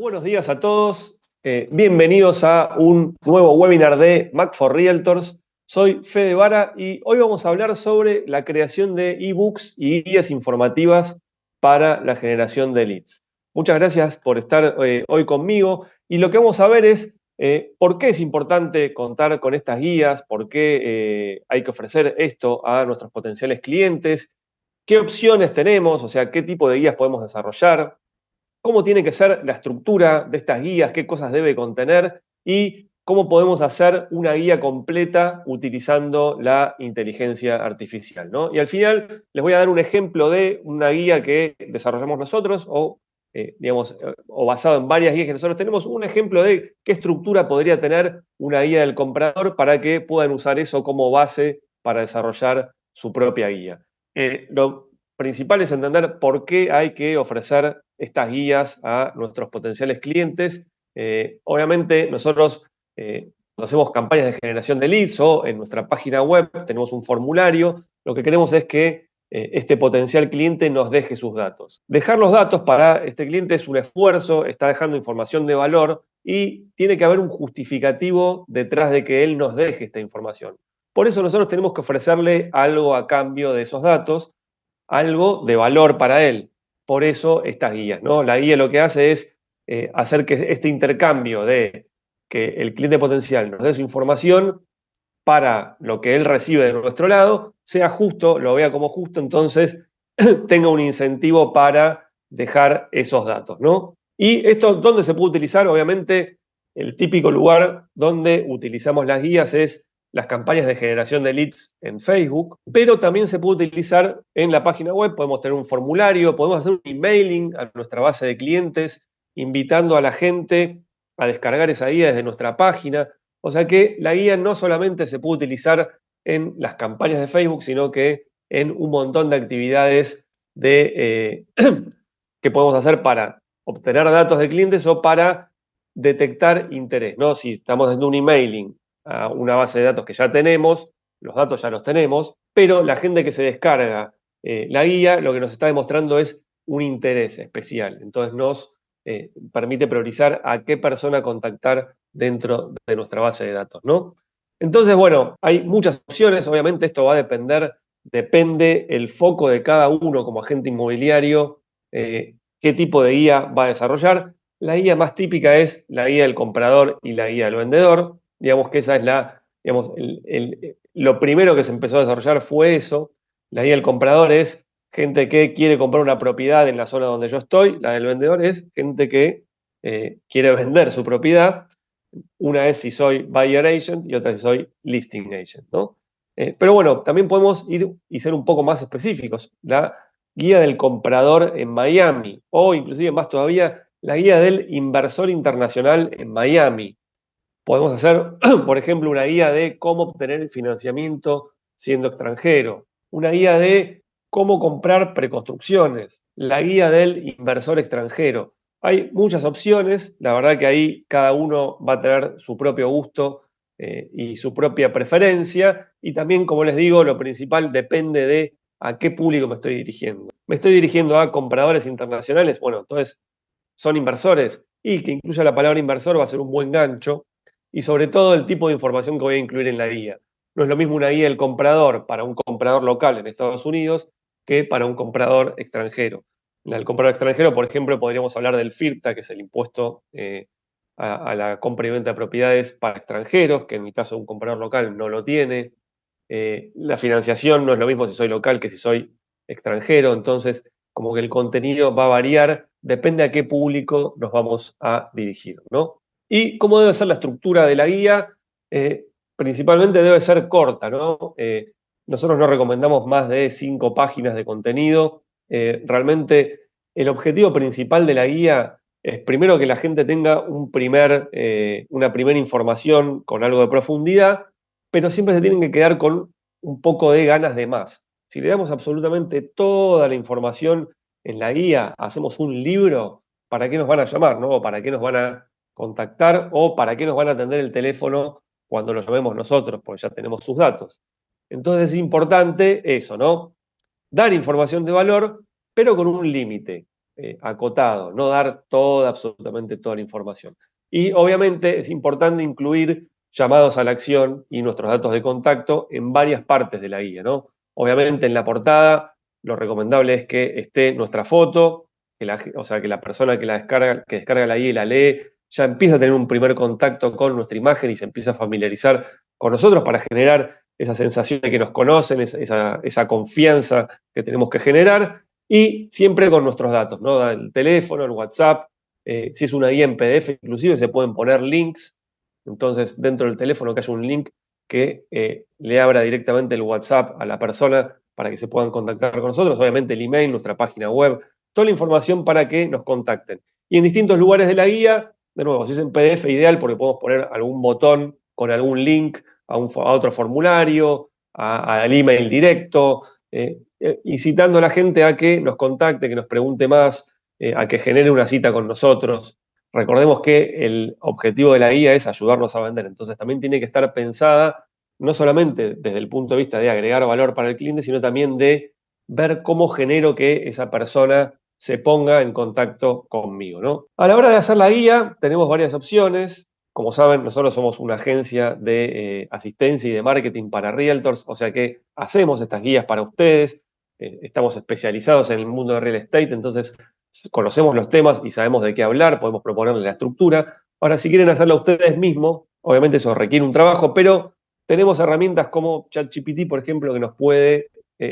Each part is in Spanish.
Buenos días a todos, bienvenidos a un nuevo webinar de Mac for Realtors. Soy Fede Vara y hoy vamos a hablar sobre la creación de ebooks y guías informativas para la generación de leads. Muchas gracias por estar hoy conmigo y lo que vamos a ver es por qué es importante contar con estas guías, por qué hay que ofrecer esto a nuestros potenciales clientes, qué opciones tenemos, o sea, qué tipo de guías podemos desarrollar, cómo tiene que ser la estructura de estas guías, qué cosas debe contener y cómo podemos hacer una guía completa utilizando la inteligencia artificial, ¿no? Y al final les voy a dar un ejemplo de una guía que desarrollamos nosotros o basado en varias guías que nosotros tenemos, un ejemplo de qué estructura podría tener una guía del comprador para que puedan usar eso como base para desarrollar su propia guía. Lo principal es entender por qué hay que ofrecer estas guías a nuestros potenciales clientes. Obviamente nosotros hacemos campañas de generación de leads o en nuestra página web tenemos un formulario. Lo que queremos es que este potencial cliente nos deje sus datos. Dejar los datos para este cliente es un esfuerzo, está dejando información de valor y tiene que haber un justificativo detrás de que él nos deje esta información. Por eso nosotros tenemos que ofrecerle algo a cambio de esos datos, algo de valor para él. Por eso estas guías, ¿no? La guía lo que hace es hacer que este intercambio de que el cliente potencial nos dé su información para lo que él recibe de nuestro lado sea justo, lo vea como justo, entonces tenga un incentivo para dejar esos datos, ¿no? Y esto, ¿dónde se puede utilizar? Obviamente, el típico lugar donde utilizamos las guías es las campañas de generación de leads en Facebook, pero también se puede utilizar en la página web. Podemos tener un formulario, podemos hacer un emailing a nuestra base de clientes, invitando a la gente a descargar esa guía desde nuestra página. O sea que la guía no solamente se puede utilizar en las campañas de Facebook, sino que en un montón de actividades que podemos hacer para obtener datos de clientes o para detectar interés, ¿no? Si estamos haciendo un emailing a una base de datos que ya tenemos, los datos ya los tenemos, pero la gente que se descarga la guía lo que nos está demostrando es un interés especial. Entonces nos permite priorizar a qué persona contactar dentro de nuestra base de datos, ¿no? Entonces, bueno, hay muchas opciones. Obviamente esto va a depende el foco de cada uno como agente inmobiliario, qué tipo de guía va a desarrollar. La guía más típica es la guía del comprador y la guía del vendedor. Digamos que esa es lo primero que se empezó a desarrollar fue eso. La guía del comprador es gente que quiere comprar una propiedad en la zona donde yo estoy. La del vendedor es gente que quiere vender su propiedad. Una es si soy buyer agent y otra si soy listing agent, ¿no? Pero bueno, también podemos ir y ser un poco más específicos. La guía del comprador en Miami o inclusive más todavía la guía del inversor internacional en Miami. Podemos hacer, por ejemplo, una guía de cómo obtener financiamiento siendo extranjero, una guía de cómo comprar preconstrucciones, la guía del inversor extranjero. Hay muchas opciones, la verdad que ahí cada uno va a tener su propio gusto y su propia preferencia, y también, como les digo, lo principal depende de a qué público me estoy dirigiendo. ¿Me estoy dirigiendo a compradores internacionales? Bueno, entonces son inversores, y que incluya la palabra inversor va a ser un buen gancho, y sobre todo el tipo de información que voy a incluir en la guía. No es lo mismo una guía del comprador para un comprador local en Estados Unidos que para un comprador extranjero. En el comprador extranjero, por ejemplo, podríamos hablar del FIRPTA, que es el impuesto a la compra y venta de propiedades para extranjeros, que en el caso de un comprador local no lo tiene. La financiación no es lo mismo si soy local que si soy extranjero, entonces como que el contenido va a variar, depende a qué público nos vamos a dirigir, ¿no? Y cómo debe ser la estructura de la guía, principalmente debe ser corta, ¿no? Nosotros no recomendamos más de 5 páginas de contenido. Realmente el objetivo principal de la guía es primero que la gente tenga una primera información con algo de profundidad, pero siempre se tienen que quedar con un poco de ganas de más. Si le damos absolutamente toda la información en la guía, hacemos un libro, ¿para qué nos van a llamar, no? ¿O para qué nos van a contactar o para qué nos van a atender el teléfono cuando lo llamemos nosotros? Porque ya tenemos sus datos. Entonces es importante eso, ¿no? Dar información de valor, pero con un límite. acotado, no dar absolutamente toda la información. Y obviamente es importante incluir llamados a la acción y nuestros datos de contacto en varias partes de la guía, ¿no? Obviamente en la portada lo recomendable es que esté nuestra foto, o sea, que la persona que descarga la guía y la lee, ya empieza a tener un primer contacto con nuestra imagen y se empieza a familiarizar con nosotros para generar esa sensación de que nos conocen, esa confianza que tenemos que generar, y siempre con nuestros datos, ¿no? El teléfono, el WhatsApp, si es una guía en PDF, inclusive se pueden poner links, entonces dentro del teléfono que haya un link que le abra directamente el WhatsApp a la persona para que se puedan contactar con nosotros, obviamente el email, nuestra página web, toda la información para que nos contacten. Y en distintos lugares de la guía, de nuevo, si es en PDF, ideal porque podemos poner algún botón con algún link a otro formulario, al email directo, incitando a la gente a que nos contacte, que nos pregunte más, a que genere una cita con nosotros. Recordemos que el objetivo de la guía es ayudarnos a vender, entonces también tiene que estar pensada no solamente desde el punto de vista de agregar valor para el cliente, sino también de ver cómo genero que esa persona se ponga en contacto conmigo, ¿no? A la hora de hacer la guía tenemos varias opciones. Como saben, nosotros somos una agencia de asistencia y de marketing para realtors, o sea que hacemos estas guías para ustedes. Estamos especializados en el mundo de real estate, entonces conocemos los temas y sabemos de qué hablar, podemos proponerle la estructura. Ahora, si quieren hacerlo ustedes mismos, obviamente eso requiere un trabajo, pero tenemos herramientas como ChatGPT, por ejemplo, que nos puede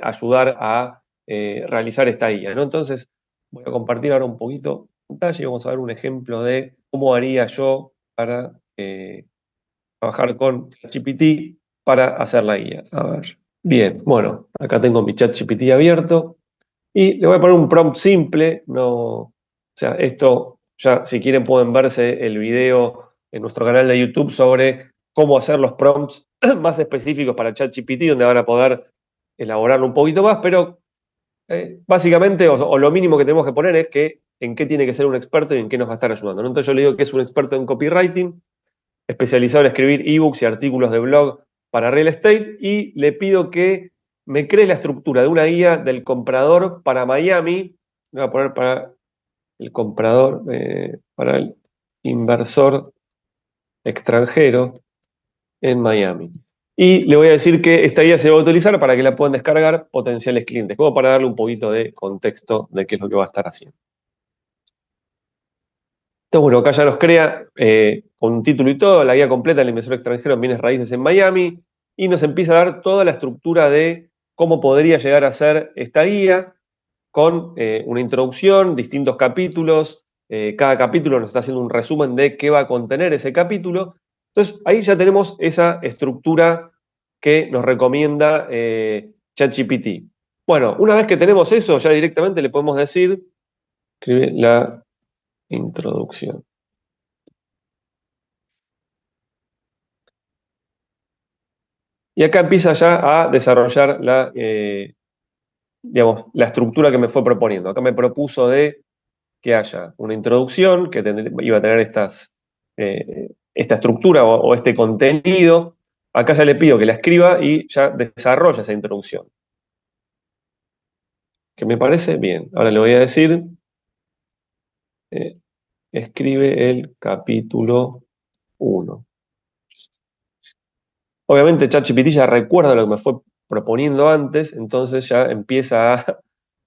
ayudar a realizar esta guía, ¿no? Entonces, voy a compartir ahora un poquito pantalla y vamos a ver un ejemplo de cómo haría yo para trabajar con ChatGPT para hacer la guía. A ver. Bien, bueno, acá tengo mi ChatGPT abierto y le voy a poner un prompt simple. No, o sea, esto ya, si quieren, pueden verse el video en nuestro canal de YouTube sobre cómo hacer los prompts más específicos para ChatGPT, donde van a poder elaborarlo un poquito más, pero básicamente, o lo mínimo que tenemos que poner es que en qué tiene que ser un experto y en qué nos va a estar ayudando, ¿no? Entonces yo le digo que es un experto en copywriting, especializado en escribir ebooks y artículos de blog para real estate, y le pido que me cree la estructura de una guía del comprador para Miami. Le voy a poner para el comprador, para el inversor extranjero en Miami. Y le voy a decir que esta guía se va a utilizar para que la puedan descargar potenciales clientes, como para darle un poquito de contexto de qué es lo que va a estar haciendo. Entonces, bueno, acá ya nos crea con un título y todo, la guía completa del inversor extranjero en bienes raíces en Miami, y nos empieza a dar toda la estructura de cómo podría llegar a ser esta guía, con una introducción, distintos capítulos, cada capítulo nos está haciendo un resumen de qué va a contener ese capítulo. Entonces, ahí ya tenemos esa estructura que nos recomienda ChatGPT. Bueno, una vez que tenemos eso, ya directamente le podemos decir, escribe la introducción. Y acá empieza ya a desarrollar digamos, la estructura que me fue proponiendo. Acá me propuso de que haya una introducción, que iba a tener esta estructura o este contenido. Acá ya le pido que la escriba y ya desarrolla esa introducción. Que me parece bien. Ahora le voy a decir, escribe el capítulo 1. Obviamente ChatGPT ya recuerda lo que me fue proponiendo antes, entonces ya empieza a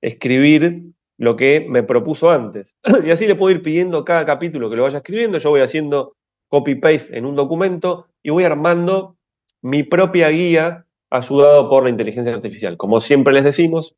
escribir lo que me propuso antes. Y así le puedo ir pidiendo cada capítulo que lo vaya escribiendo. Yo voy haciendo copy-paste en un documento y voy armando mi propia guía ayudado por la inteligencia artificial. Como siempre les decimos,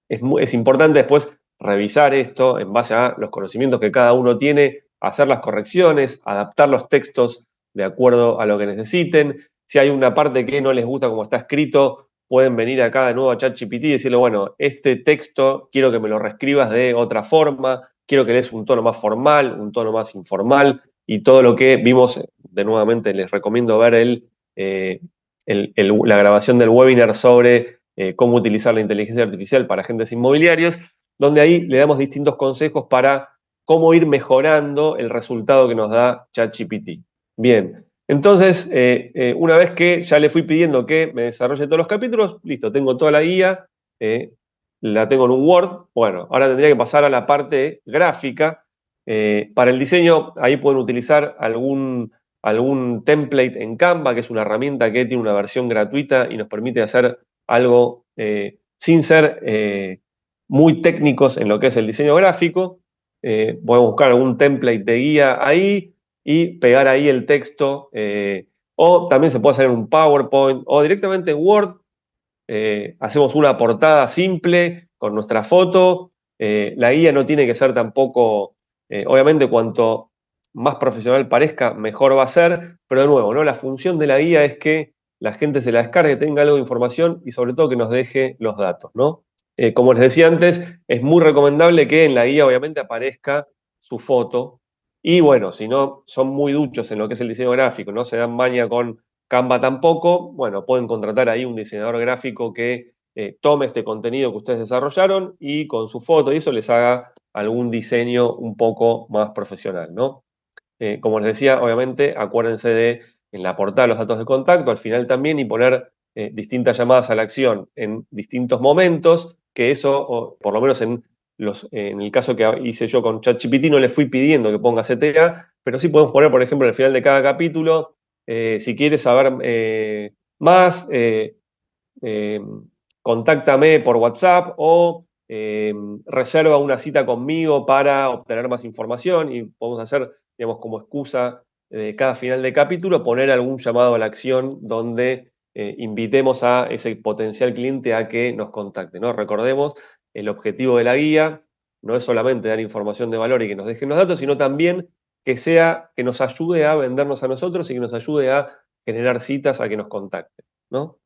es importante después revisar esto en base a los conocimientos que cada uno tiene, hacer las correcciones, adaptar los textos de acuerdo a lo que necesiten. Si hay una parte que no les gusta como está escrito, pueden venir acá de nuevo a ChatGPT y decirle, bueno, este texto quiero que me lo reescribas de otra forma, quiero que le des un tono más formal, un tono más informal, y todo lo que vimos, de nuevamente les recomiendo ver la grabación del webinar sobre cómo utilizar la inteligencia artificial para agentes inmobiliarios, donde ahí le damos distintos consejos para cómo ir mejorando el resultado que nos da ChatGPT. Bien, entonces, una vez que ya le fui pidiendo que me desarrolle todos los capítulos, listo, tengo toda la guía, la tengo en un Word. Bueno, ahora tendría que pasar a la parte gráfica. Para el diseño, ahí pueden utilizar algún template en Canva, que es una herramienta que tiene una versión gratuita y nos permite hacer algo sin ser muy técnicos en lo que es el diseño gráfico. Podemos buscar algún template de guía ahí y pegar ahí el texto. O también se puede hacer en un PowerPoint o directamente en Word. Hacemos una portada simple con nuestra foto. La guía no tiene que ser tampoco, obviamente cuanto más profesional parezca, mejor va a ser, pero de nuevo, ¿no? La función de la guía es que la gente se la descargue, tenga algo de información y sobre todo que nos deje los datos, ¿no? Como les decía antes, es muy recomendable que en la guía obviamente aparezca su foto y bueno, si no son muy duchos en lo que es el diseño gráfico, no se dan maña con Canva tampoco, bueno, pueden contratar ahí un diseñador gráfico que tome este contenido que ustedes desarrollaron y con su foto y eso les haga algún diseño un poco más profesional, ¿no? Como les decía, obviamente, acuérdense de en la portada los datos de contacto, al final también, y poner distintas llamadas a la acción en distintos momentos, que eso, o por lo menos en el caso que hice yo con ChatGPT, no le fui pidiendo que ponga CTA, pero sí podemos poner, por ejemplo, al final de cada capítulo, si quieres saber más, eh, contáctame por WhatsApp o reserva una cita conmigo para obtener más información y podemos hacer, digamos, como excusa de cada final de capítulo, poner algún llamado a la acción donde invitemos a ese potencial cliente a que nos contacte, ¿no? Recordemos, el objetivo de la guía no es solamente dar información de valor y que nos dejen los datos, sino también que nos ayude a vendernos a nosotros y que nos ayude a generar citas a que nos contacten, ¿no?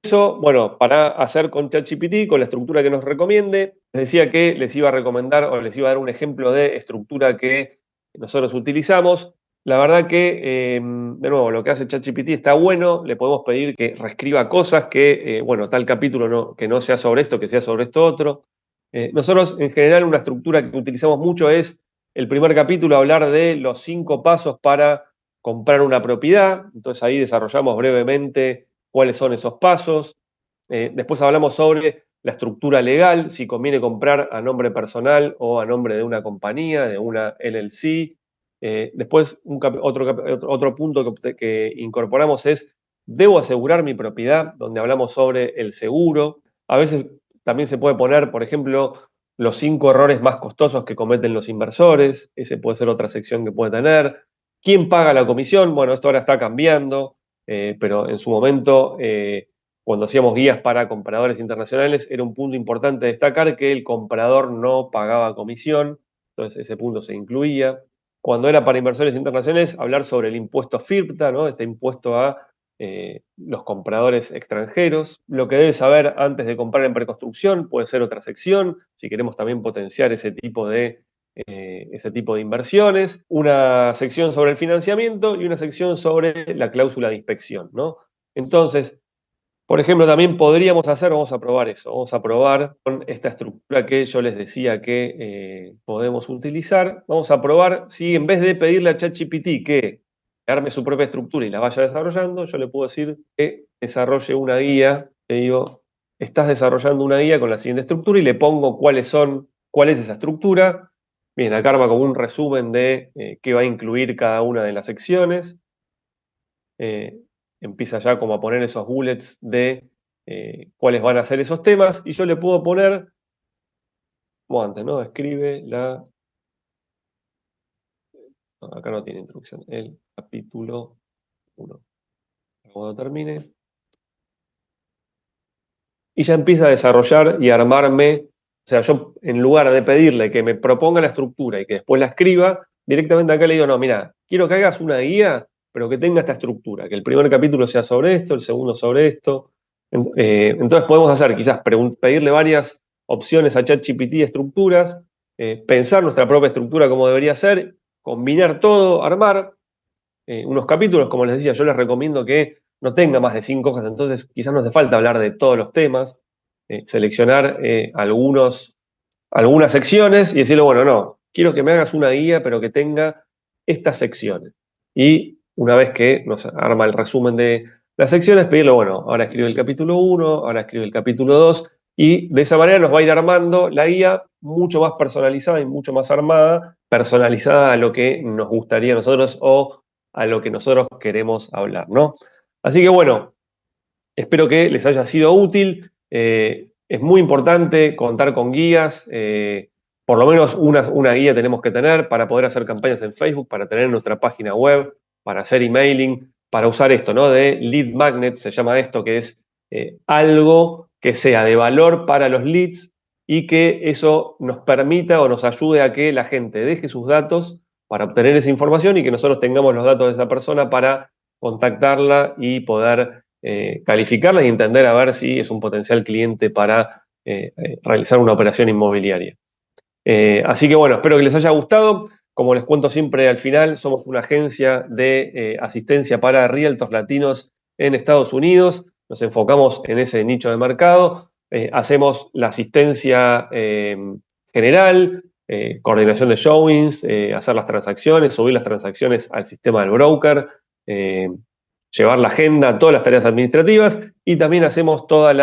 Eso, bueno, para hacer con ChatGPT, con la estructura que nos recomiende, les decía que les iba a recomendar o les iba a dar un ejemplo de estructura que nosotros utilizamos. La verdad que, de nuevo, lo que hace ChatGPT está bueno, le podemos pedir que reescriba cosas, que, bueno, tal capítulo que no sea sobre esto, que sea sobre esto otro. Nosotros, en general, una estructura que utilizamos mucho es el primer capítulo, hablar de los 5 pasos para comprar una propiedad. Entonces ahí desarrollamos brevemente cuáles son esos pasos. Después hablamos sobre la estructura legal, si conviene comprar a nombre personal o a nombre de una compañía, de una LLC. Después, otro punto que incorporamos es, ¿debo asegurar mi propiedad? Donde hablamos sobre el seguro. A veces también se puede poner, por ejemplo, los 5 errores más costosos que cometen los inversores. Ese puede ser otra sección que puede tener. ¿Quién paga la comisión? Bueno, esto ahora está cambiando, pero en su momento, cuando hacíamos guías para compradores internacionales, era un punto importante destacar que el comprador no pagaba comisión, entonces ese punto se incluía. Cuando era para inversores internacionales, hablar sobre el impuesto FIRPTA, ¿no? Este impuesto a los compradores extranjeros. Lo que debes saber antes de comprar en preconstrucción puede ser otra sección, si queremos también potenciar ese tipo de inversiones, una sección sobre el financiamiento y una sección sobre la cláusula de inspección, ¿no? Entonces, por ejemplo, también podríamos hacer, vamos a probar eso, vamos a probar con esta estructura que yo les decía que podemos utilizar, vamos a probar si en vez de pedirle a ChatGPT que arme su propia estructura y la vaya desarrollando, yo le puedo decir que desarrolle una guía, le digo, estás desarrollando una guía con la siguiente estructura y le pongo cuál es esa estructura. Bien, acá arma como un resumen de qué va a incluir cada una de las secciones. Empieza ya como a poner esos bullets de cuáles van a ser esos temas, y yo le puedo poner, como antes, ¿no? Escribe no, acá no tiene introducción, el capítulo 1. Cuando termine. Y ya empieza a desarrollar y a armarme, o sea, yo en lugar de pedirle que me proponga la estructura y que después la escriba, directamente acá le digo, no, mira, quiero que hagas una guía, pero que tenga esta estructura, que el primer capítulo sea sobre esto, el segundo sobre esto. Entonces podemos hacer, quizás pedirle varias opciones a ChatGPT de estructuras, pensar nuestra propia estructura como debería ser, combinar todo, armar unos capítulos, como les decía, yo les recomiendo que no tenga más de 5 hojas, entonces quizás no hace falta hablar de todos los temas, seleccionar algunas secciones y decirle, bueno, no, quiero que me hagas una guía, pero que tenga estas secciones. Y una vez que nos arma el resumen de las secciones, pedirle, bueno, ahora escribe el capítulo 1, ahora escribe el capítulo 2, y de esa manera nos va a ir armando la guía mucho más personalizada y mucho más armada, personalizada a lo que nos gustaría a nosotros o a lo que nosotros queremos hablar, ¿no? Así que bueno, espero que les haya sido útil. Es muy importante contar con guías. Por lo menos una guía tenemos que tener para poder hacer campañas en Facebook, para tener nuestra página web, para hacer emailing, para usar esto, ¿no? De lead magnet, se llama esto, que es algo que sea de valor para los leads y que eso nos permita o nos ayude a que la gente deje sus datos para obtener esa información y que nosotros tengamos los datos de esa persona para contactarla y poder calificarla y entender a ver si es un potencial cliente para realizar una operación inmobiliaria. Así que bueno, espero que les haya gustado. Como les cuento siempre al final, somos una agencia de asistencia para realtors latinos en Estados Unidos. Nos enfocamos en ese nicho de mercado. Hacemos la asistencia general, coordinación de showings, hacer las transacciones, subir las transacciones al sistema del broker, llevar la agenda, todas las tareas administrativas y también hacemos todos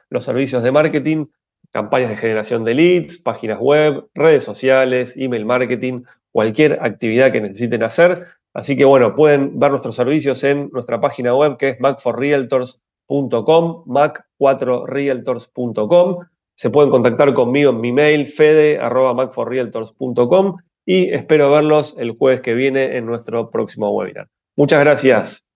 los servicios de marketing, campañas de generación de leads, páginas web, redes sociales, email marketing, cualquier actividad que necesiten hacer. Así que bueno, pueden ver nuestros servicios en nuestra página web que es mac4realtors.com, mac4realtors.com. Se pueden contactar conmigo en mi mail fede@mac4realtors.com y espero verlos el jueves que viene en nuestro próximo webinar. Muchas gracias.